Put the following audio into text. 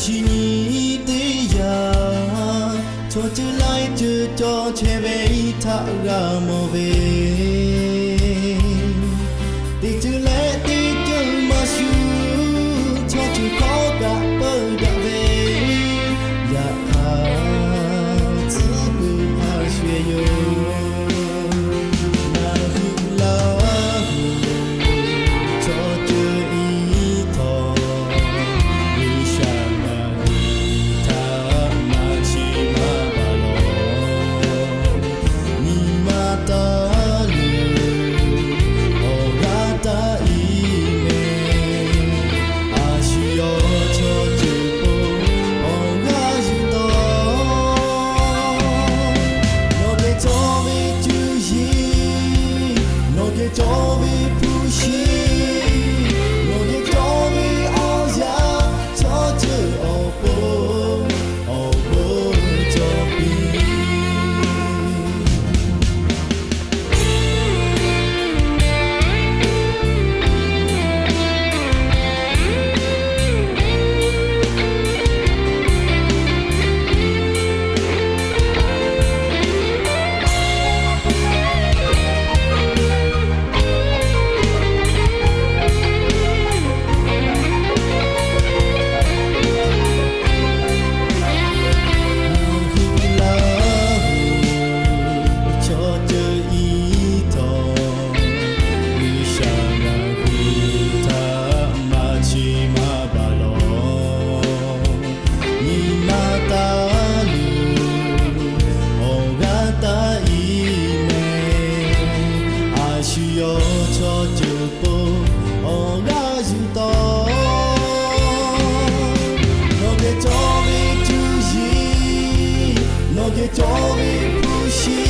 chỉ nghĩ tới giờ cho chưa lại chưa cho che về thả ra mò về thì chưa lẽ thì chưa mà su cho chưa có cả bơ đã về ya ha chỉ cứ ha xuôi yo na hu la cho chưa ý thọ cho vì phù shi ngồi nghe cho vì áo da cho chữ ô bố cho vì cho chữ cô ở ga dư to nó để cho vì chữ gì nó để cho vì phù shi